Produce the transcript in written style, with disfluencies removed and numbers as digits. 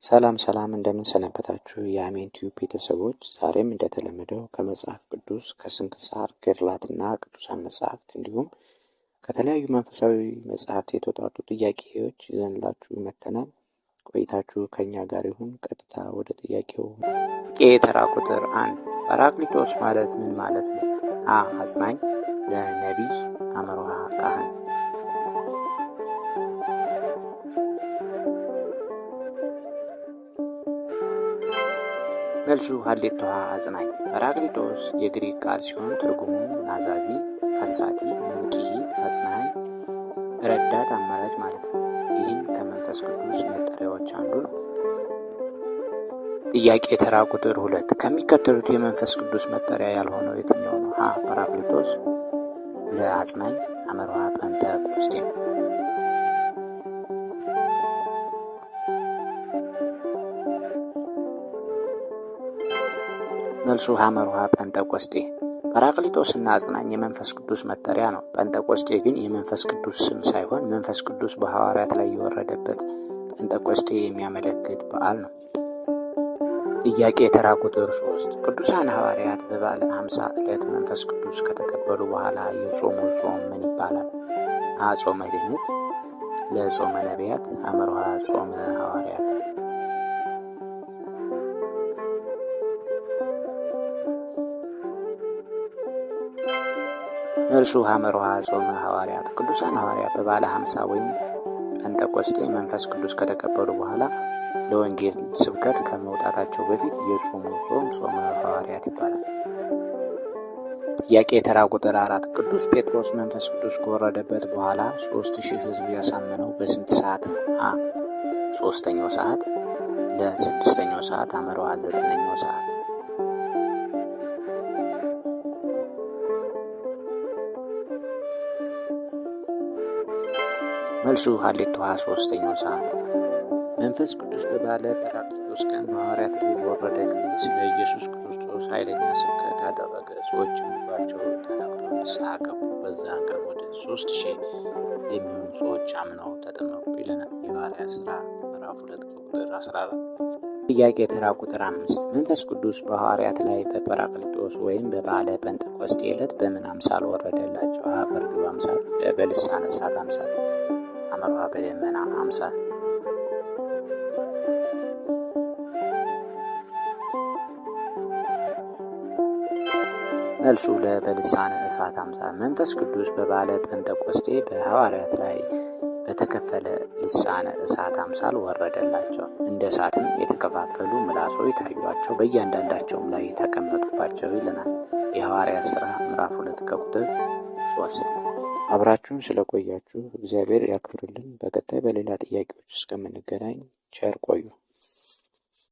ሰላም እንደምን ሰነበታችሁ የአሜን ቲዩብ ቤተሰቦች። ዛሬም እንደተለመደው ከመጽሐፍ ቅዱስ ከስንክሳር ገድላትና ቅዱሳን መጽሐፍት እንዲሁም ከተለያዩ መንፈሳዊ መጽሐፍት የተውጣጡ ጥያቄዎች ይዘንላችሁ መጥተናል። ቆይታችሁ ከኛ ጋር ይሁን። ቀጥታ ወደ ጥያቄው። ተራ ቁጥር 1 ጰራቅሊጦስ ማለት ምን ማለት ነው? አጽናኝ፣ ለነቢይ፣ አመርሃ ካህን። መልሱ ሀሌታ አጽናኝ። ጰራቅሊጦስ የግሪክ ቃል ሲሆን ትርጉሙ ናዛዚ፣ ከሳቲ፣ መንቂሂ፣ አጽናኝ፣ ረዳት፣ አማራጭ ማለት ነው። ይህም ከመንፈስ ቅዱስ መጠሪያዎች አንዱ ነው። ጥያቄ ተራ ቁጥር 2 ከሚከተሉት የመንፈስ ቅዱስ መጠሪያ ያልሆነው የትኛው ነው? ጰራቅሊጦስ፣ ለአጽናኝ፣ አመርሃ ጴንጠቆስጤ። መልሱ አመርሃ ጴንጠቆስጤ። ጰራቅሊጦስ እና አጽናኝ የመንፈስ ቅዱስ መጠሪያ ነው። ጴንጠቆስጤ ግን የመንፈስ ቅዱስ ስም ሳይሆን መንፈስ ቅዱስ በሐዋርያት ላይ የወረደበት ጴንጠቆስጤ የሚያመለክት በዓል ነው። ጥያቄ ተራ ቁጥር 3 ቅዱሳን ሐዋርያት በበዓለ ሃምሳ ዕለት መንፈስ ቅዱስ ከተቀበሉ በኋላ የጾሙ ጾም ምን ይባላል? ጾመ ድኅነት፣ ለጾመ ነቢያት፣ አመርሃ ጾመ ሐዋርያት። መልሱ አመርሃ ጾመ ሐዋርያት። ቅዱሳን ሐዋርያት በበዓለ ሃምሳ ወይም ጴንጠቆስጤ መንፈስ ቅዱስ ከተቀበሉ በኋላ ለወንጌል ስብከት ከመውጣታቸው በፊት የጾሙ ጾም ጾመ ሐዋርያት ይባላል። ጥያቄ ተራ ቁጥር 4 ቅዱስ ጴጥሮስ መንፈስ ቅዱስ ከወረደበት በኋላ 3000 ሕዝብ ያሳመነው በስንት ሰዓት ነው? 3ኛው ሰዓት፣ ለ6ኛው ሰዓት፣ አመርሃ 9ኛው ሰዓት። መልሱ ሀሌታ 3ኛው ሰዓት። መንፈስ ቅዱስ በበዓለ ጰራቅሊጦስ ቀን በሐዋርያት ላይ ወረደ ጊዜ ስለ ኢየሱስ ክርስቶስ ኃይለኛ ስብከት አደረገ። ሰዎችም ልባቸው ተነክቶ ንስሐ ገቡ። በዛን ቀን ወደ 3000 የሚሆኑ ሰዎች አምነው ተጠመቁ ይለናል የሐዋርያት ሥራ ምዕራፍ 2 ቁጥር 14። ጥያቄ ተራ ቁጥር 5 መንፈስ ቅዱስ በሐዋርያት ላይ በጰራቅሊጦስ ወይም በበዓለ ጴንጠቆስጤ ዕለት በምን አምሳል ወረደላቸው? በርግብ አምሳል፣ በልሳነ እሳት አምሳል፣ አመርሃ በደመና አምሳል። መልሱ በልሳነ እሳት አምሳል። መንፈስ ቅዱስ በበዓለ ጴንጠቆስጤ በሐዋርያት ላይ በተከፈለ ልሳነ እሳት አምሳል ወረደላቸው። እንደ እሳትም የተከፋፈሉ ምላሶች ታዩአቸው፣ በእያንዳንዳቸውም ላይ ተቀመጡባቸው ይለናል የሐዋርያት ሥራ ምዕራፍ 2 ከቁጥር 3። አብራችሁን ስለቆያችሁ እግዚአብሔር ያክብርልን። በቀጣይ በሌላ ጥያቄዎች እስከምንገናኝ ቸር ቆዩ።